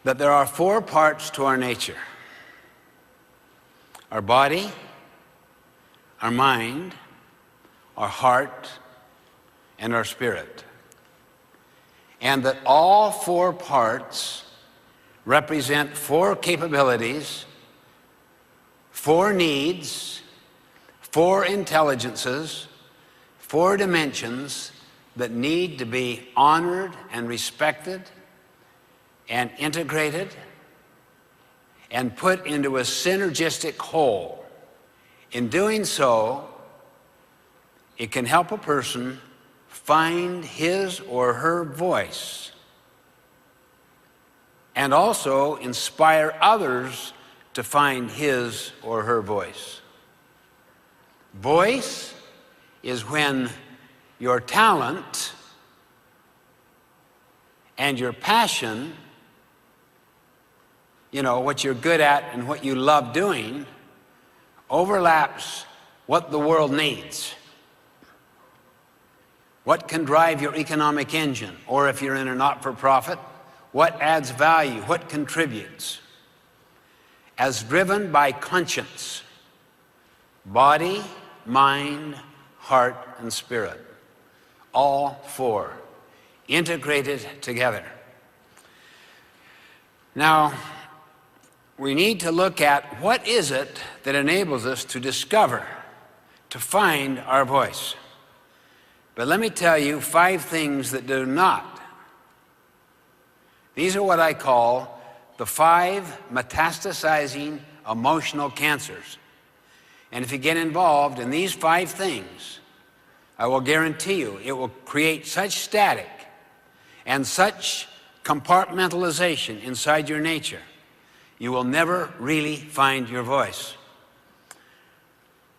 that there are four parts to our nature: our body, our mind, our heart, and our spirit. And that all four parts represent four capabilities, four needs, four intelligences, four dimensions that need to be honored and respected and integrated and put into a synergistic whole. In doing so, it can help a person find his or her voice and also inspire others to find his or her voice. Voice is when your talent and your passion, what you're good at and what you love doing, overlaps what the world needs. What can drive your economic engine? Or if you're in a not-for-profit, what adds value? What contributes? As driven by conscience, body, mind, heart, and spirit. All four integrated together. Now, we need to look at what is it that enables us to discover, to find our voice. But let me tell you 5 things that do not. These are what I call the 5 metastasizing emotional cancers. And if you get involved in these 5 things, I will guarantee you it will create such static and such compartmentalization inside your nature, you will never really find your voice.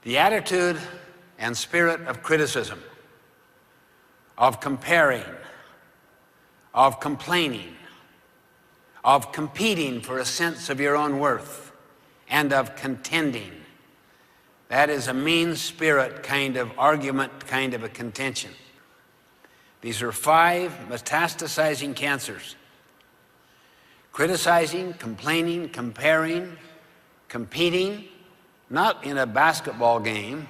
The attitude and spirit of criticism, of comparing, of complaining, of competing for a sense of your own worth, and of contending. That is a mean spirit kind of argument, kind of a contention. These are 5 metastasizing cancers. Criticizing, complaining, comparing, competing, not in a basketball game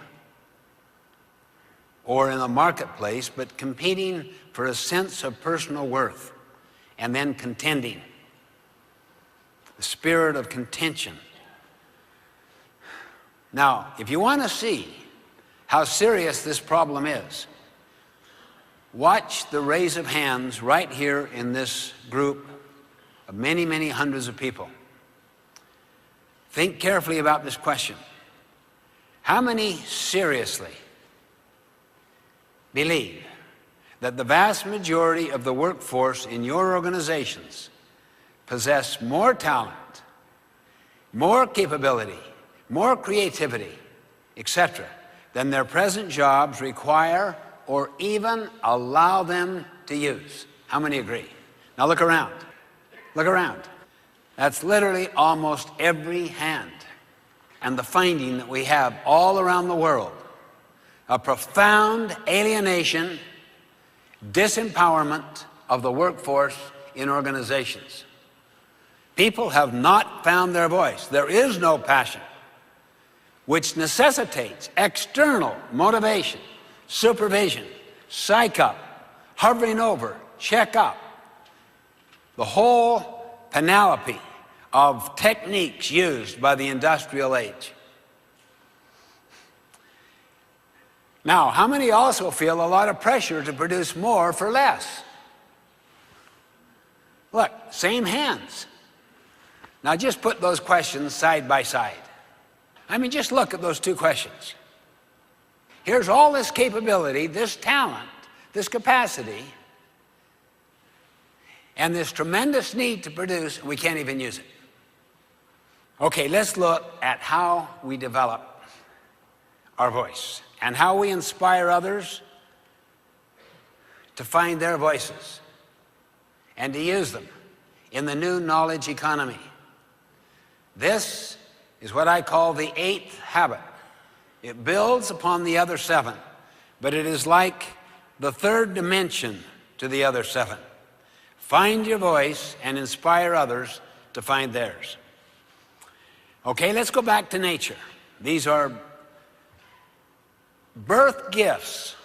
or in a marketplace, but competing for a sense of personal worth, and then contending. The spirit of contention. Now, if you want to see how serious this problem is, watch the raise of hands right here in this group of many, many hundreds of people. Think carefully about this question. How many seriously believe that the vast majority of the workforce in your organizations possess more talent, more capability, more creativity, etc., than their present jobs require or even allow them to use? How many agree? Now look around. Look around. That's literally almost every hand. And the finding that we have all around the world, a profound alienation, disempowerment of the workforce in organizations. People have not found their voice. There is no passion, which necessitates external motivation, supervision, psych up, hovering over, check up. The whole panoply of techniques used by the industrial age. Now, how many also feel a lot of pressure to produce more for less? Look, same hands. Now just put those questions side by side. Just look at those 2 questions. Here's all this capability, this talent, this capacity, and this tremendous need to produce, and we can't even use it. Okay, let's look at how we develop our voice and how we inspire others to find their voices and to use them in the new knowledge economy. This is what I call the 8th habit. It builds upon the other 7, but it is like the 3rd dimension to the other 7. Find your voice and inspire others to find theirs. Okay, let's go back to nature. These are birth gifts.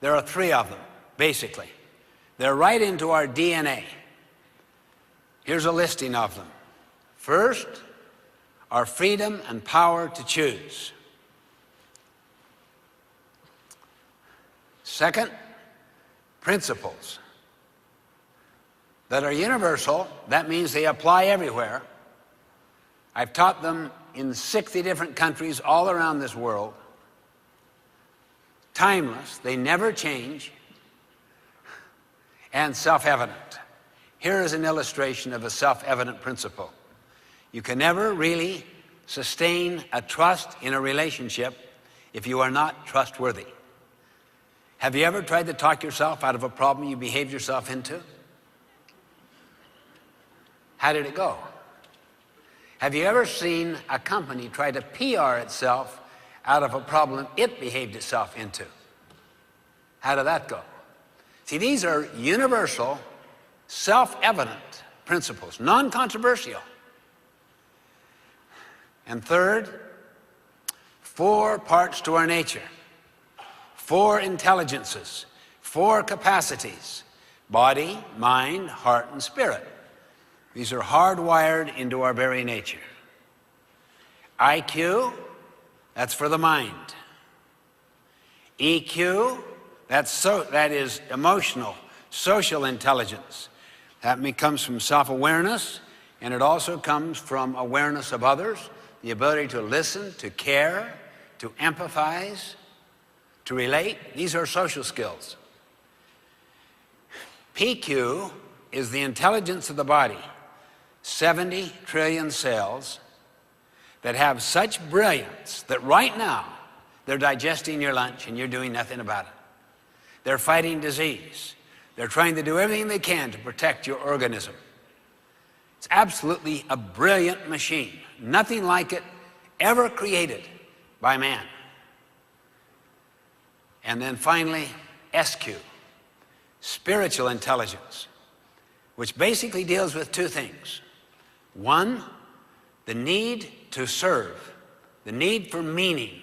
There are 3 of them, basically. They're right into our DNA. Here's a listing of them. First, our freedom and power to choose. Second, principles that are universal. That means they apply everywhere. I've taught them in 60 different countries all around this world. Timeless, they never change, and self-evident. Here is an illustration of a self-evident principle. You can never really sustain a trust in a relationship if you are not trustworthy. Have you ever tried to talk yourself out of a problem you behaved yourself into? How did it go? Have you ever seen a company try to PR itself out of a problem it behaved itself into? How did that go? See, these are universal, self-evident principles, non-controversial. And third, 4 parts to our nature, 4 intelligences, 4 capacities: body, mind, heart, and spirit. These are hardwired into our very nature. IQ, that's for the mind. EQ, that is emotional, social intelligence. That comes from self-awareness, and it also comes from awareness of others, the ability to listen, to care, to empathize, to relate. These are social skills. PQ is the intelligence of the body. 70 trillion cells that have such brilliance that right now they're digesting your lunch and you're doing nothing about it. They're fighting disease. They're trying to do everything they can to protect your organism. It's absolutely a brilliant machine. Nothing like it ever created by man. And then finally, SQ, spiritual intelligence, which basically deals with 2 things. 1, the need to serve, the need for meaning,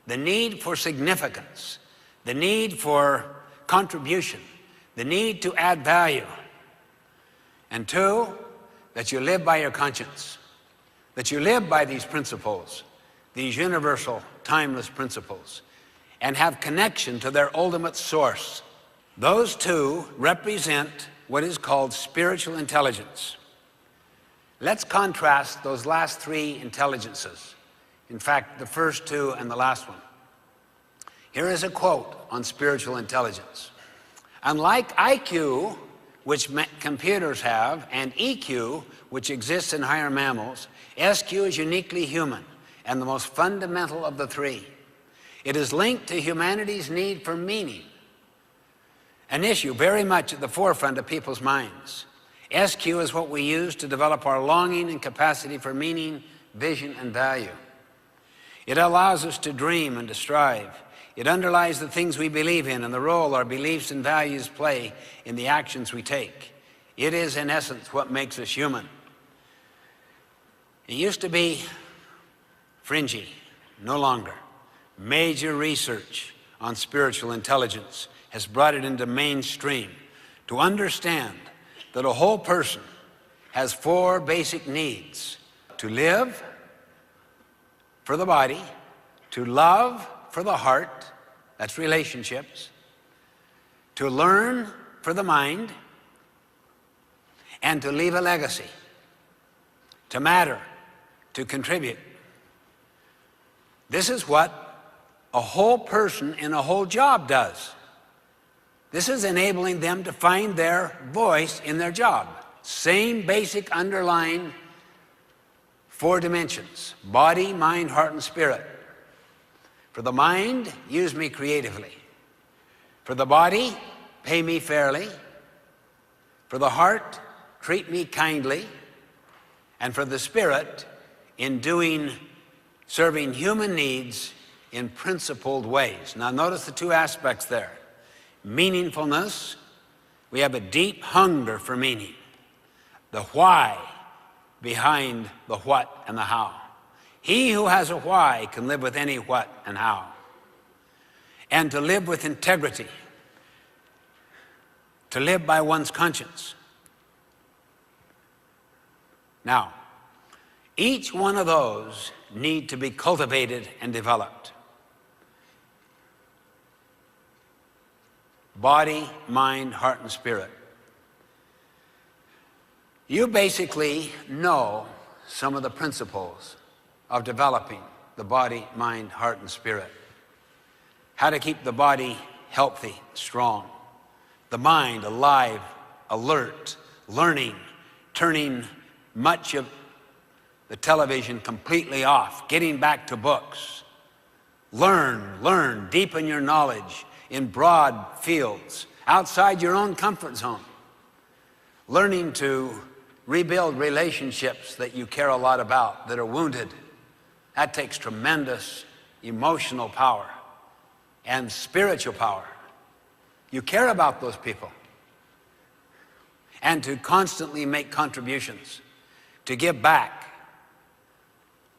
the need for significance, the need for contribution, the need to add value. And 2, that you live by your conscience, that you live by these principles, these universal, timeless principles, and have connection to their ultimate source. Those 2 represent what is called spiritual intelligence. Let's contrast those last 3 intelligences. In fact, the first 2 and the last one. Here is a quote on spiritual intelligence. Unlike IQ, which computers have, and EQ, which exists in higher mammals, SQ is uniquely human and the most fundamental of the 3. It is linked to humanity's need for meaning, an issue very much at the forefront of people's minds. SQ is what we use to develop our longing and capacity for meaning, vision, and value. It allows us to dream and to strive. It underlies the things we believe in and the role our beliefs and values play in the actions we take. It is, in essence, what makes us human. It used to be fringy, no longer. Major research on spiritual intelligence has brought it into mainstream to understand that a whole person has 4 basic needs: to live for the body, to love for the heart, that's relationships, to learn for the mind, and to leave a legacy, to matter, to contribute. This is what a whole person in a whole job does. This is enabling them to find their voice in their job. Same basic underlying 4 dimensions: body, mind, heart, and spirit. For the mind, use me creatively. For the body, pay me fairly. For the heart, treat me kindly. And for the spirit, in serving human needs in principled ways. Now notice the 2 aspects there: meaningfulness We have a deep hunger for meaning, the why behind the what and the how. He who has a why can live with any what and how. And to live with integrity, to live by one's conscience. Now, each one of those need to be cultivated and developed. Body, mind, heart, and spirit. You basically know some of the principles of developing the body, mind, heart, and spirit. How to keep the body healthy, strong. The mind alive, alert, learning, turning much of the television completely off, getting back to books. Learn, deepen your knowledge in broad fields, outside your own comfort zone. Learning to rebuild relationships that you care a lot about, that are wounded. That takes tremendous emotional power and spiritual power. You care about those people. And to constantly make contributions, to give back.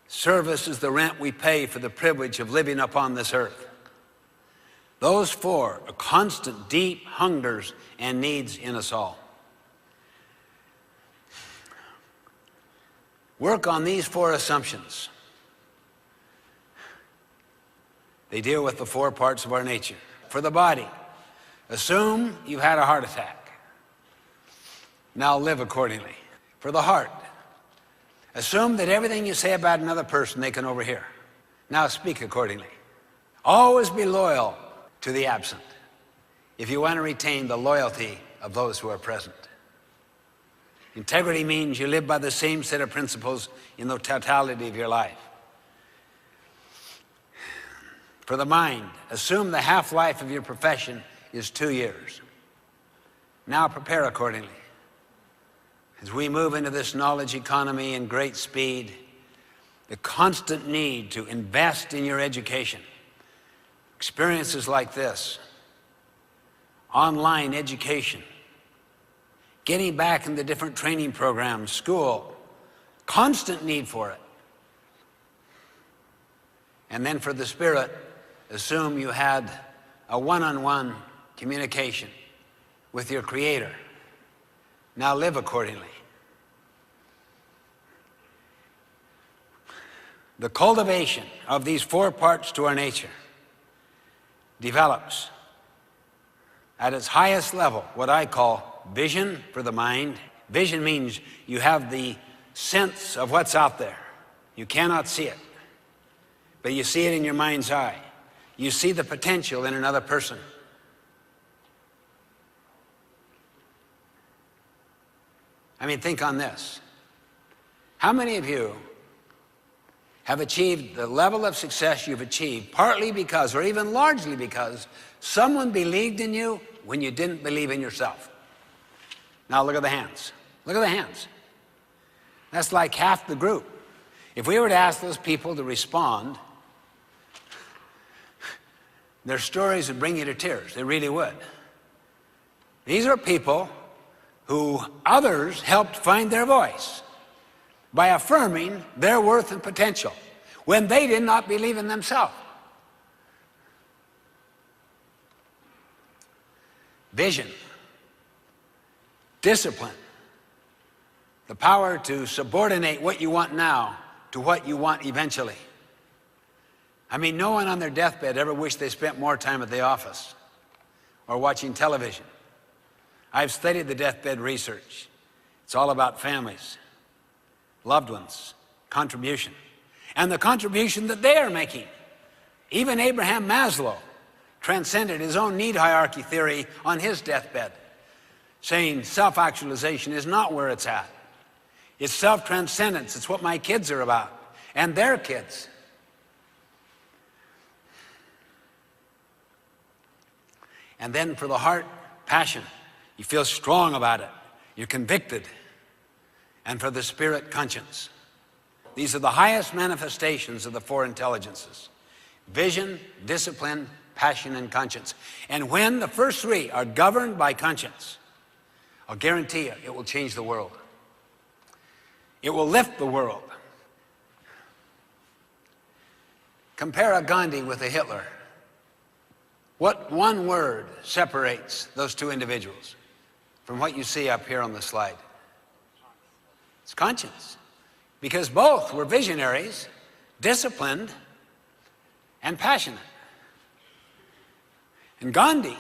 Service is the rent we pay for the privilege of living upon this earth. Those four are constant, deep hungers and needs in us all. Work on these four assumptions. They deal with the four parts of our nature. For the body, assume you've had a heart attack. Now live accordingly. For the heart, assume that everything you say about another person they can overhear. Now speak accordingly. Always be loyal to the absent if you want to retain the loyalty of those who are present. Integrity means you live by the same set of principles in the totality of your life. For the mind, assume the half-life of your profession is 2 years. Now prepare accordingly. As we move into this knowledge economy in great speed, the constant need to invest in your education, experiences like this, online education, getting back into different training programs, school, constant need for it. And then for the spirit, assume you had a one-on-one communication with your Creator. Now live accordingly. The cultivation of these four parts to our nature develops at its highest level what I call vision for the mind. Vision means you have the sense of what's out there. You cannot see it, but you see it in your mind's eye. You see the potential in another person. I mean, think on this. How many of you have achieved the level of success you've achieved partly because, or even largely because, someone believed in you when you didn't believe in yourself? Now look at the hands. Look at the hands. That's like half the group. If we were to ask those people to respond, their stories would bring you to tears. They really would. These are people who others helped find their voice by affirming their worth and potential when they did not believe in themselves. Vision, discipline, the power to subordinate what you want now to what you want eventually. I mean, no one on their deathbed ever wished they spent more time at the office or watching television. I've studied the deathbed research. It's all about families, loved ones, contribution, and the contribution that they are making. Even Abraham Maslow transcended his own need hierarchy theory on his deathbed, saying self-actualization is not where it's at. It's self-transcendence. It's what my kids are about, and their kids. And then for the heart, passion. You feel strong about it. You're convicted. And for the spirit, conscience. These are the highest manifestations of the four intelligences: vision, discipline, passion, and conscience. And when the first three are governed by conscience, I'll guarantee you it will change the world. It will lift the world. Compare a Gandhi with a Hitler. What one word separates those two individuals from what you see up here on the slide? It's conscience. Because both were visionaries, disciplined, and passionate. And Gandhi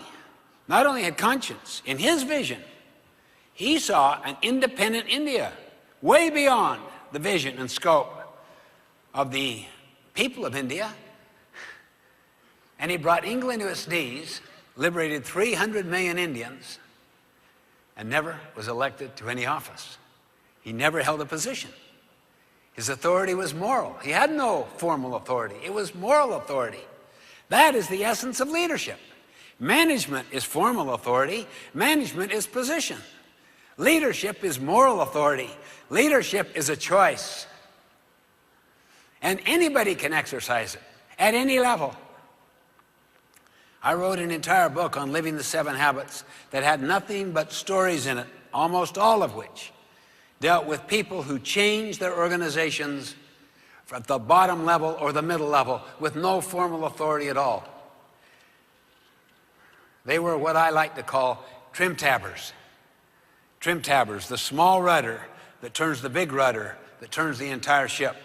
not only had conscience, in his vision, he saw an independent India, way beyond the vision and scope of the people of India. And he brought England to its knees, liberated 300 million Indians, and never was elected to any office. He never held a position. His authority was moral. He had no formal authority. It was moral authority. That is the essence of leadership. Management is formal authority. Management is position. Leadership is moral authority. Leadership is a choice. And anybody can exercise it at any level. I wrote an entire book on living the 7 habits that had nothing but stories in it, almost all of which dealt with people who changed their organizations at the bottom level or the middle level with no formal authority at all. They were what I like to call trim-tabbers. Trim-tabbers, the small rudder that turns the big rudder that turns the entire ship.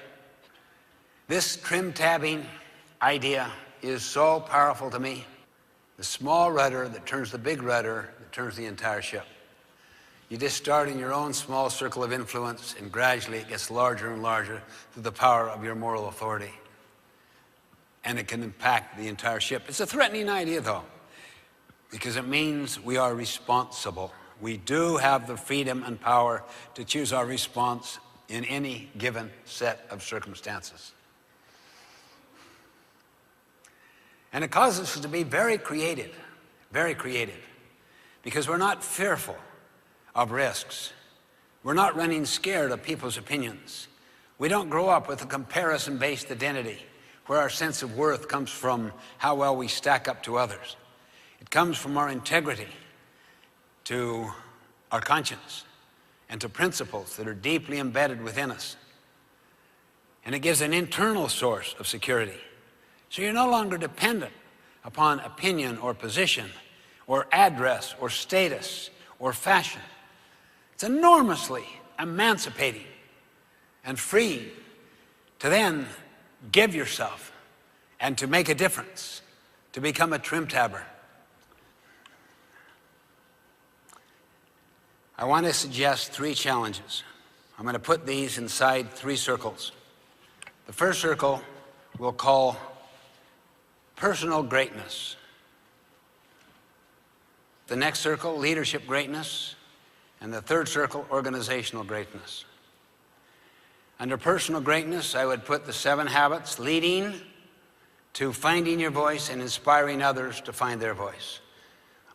This trim-tabbing idea is so powerful to me. The small rudder that turns the big rudder that turns the entire ship. You just start in your own small circle of influence, and gradually it gets larger and larger through the power of your moral authority. And it can impact the entire ship. It's a threatening idea, though, because it means we are responsible. We do have the freedom and power to choose our response in any given set of circumstances. And it causes us to be very creative, because we're not fearful of risks. We're not running scared of people's opinions. We don't grow up with a comparison-based identity where our sense of worth comes from how well we stack up to others. It comes from our integrity to our conscience and to principles that are deeply embedded within us. And it gives an internal source of security. So you're no longer dependent upon opinion or position or address or status or fashion. It's enormously emancipating and freeing to then give yourself and to make a difference, to become a trim-tabber. I want to suggest 3 challenges. I'm going to put these inside 3 circles. The first circle we'll call personal greatness. The next circle, leadership greatness. And the third circle, organizational greatness. Under personal greatness, I would put the 7 habits leading to finding your voice and inspiring others to find their voice.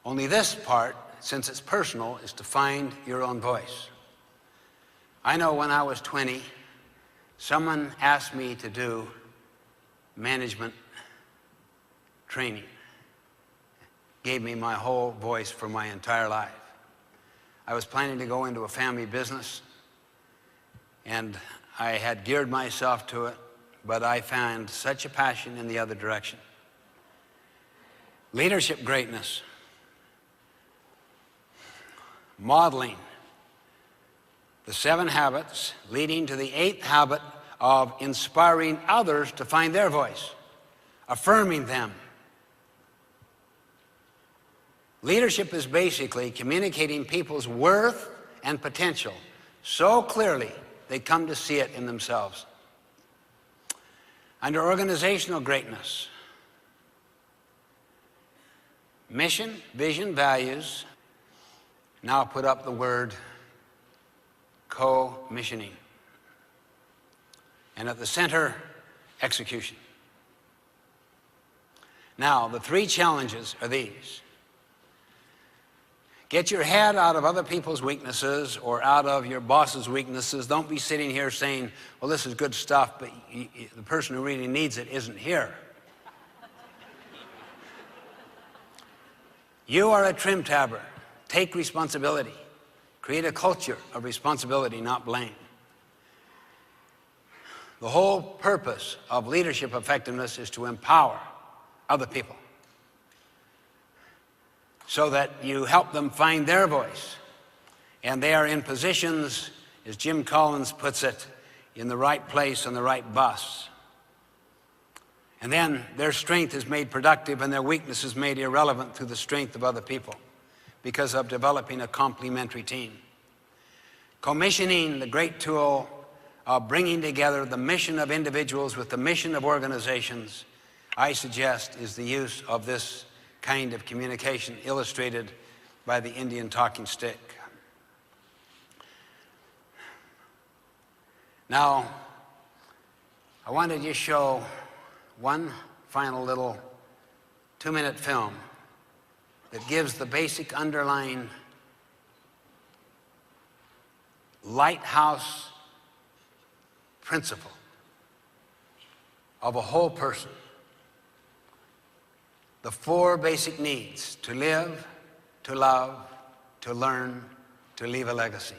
Only this part, since it's personal, is to find your own voice. I know when I was 20, someone asked me to do management training. Gave me my whole voice for my entire life. I was planning to go into a family business, and I had geared myself to it, but I found such a passion in the other direction. Leadership greatness. Modeling the 7 habits leading to the 8th habit of inspiring others to find their voice, affirming them. Leadership is basically communicating people's worth and potential so clearly they come to see it in themselves. Under organizational greatness, mission, vision, values. Now put up the word co-missioning. And at the center, execution. Now, the 3 challenges are these. Get your head out of other people's weaknesses or out of your boss's weaknesses. Don't be sitting here saying, well, this is good stuff, but the person who really needs it isn't here. You are a trim-tabber. Take responsibility. Create a culture of responsibility, not blame. The whole purpose of leadership effectiveness is to empower other people so that you help them find their voice. And they are in positions, as Jim Collins puts it, in the right place on the right bus. And then their strength is made productive and their weakness is made irrelevant through the strength of other people because of developing a complementary team. Commissioning, the great tool of bringing together the mission of individuals with the mission of organizations, I suggest, is the use of this kind of communication illustrated by the Indian talking stick. Now, I want to just show one final little 2-minute film that gives the basic underlying lighthouse principle of a whole person. The 4 basic needs: to live, to love, to learn, to leave a legacy.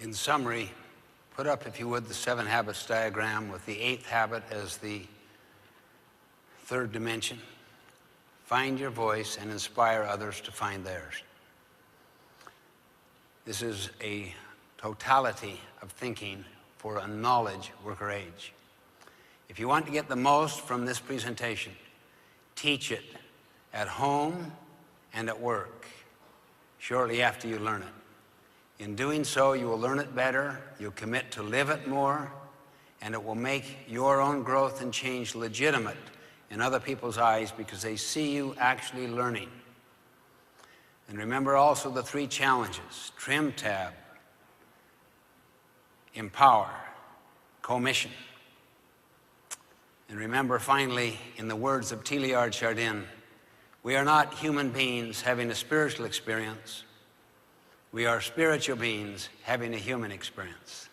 In summary, put up, if you would, the 7 habits diagram with the 8th habit as the 3rd dimension. Find your voice and inspire others to find theirs. This is a totality of thinking for a knowledge worker age. If you want to get the most from this presentation, teach it at home and at work shortly after you learn it. In doing so, you will learn it better, you'll commit to live it more, and it will make your own growth and change legitimate in other people's eyes because they see you actually learning. And remember also the 3 challenges: trim tab, empower, commission. And remember finally, in the words of Teilhard Chardin, we are not human beings having a spiritual experience. We are spiritual beings having a human experience.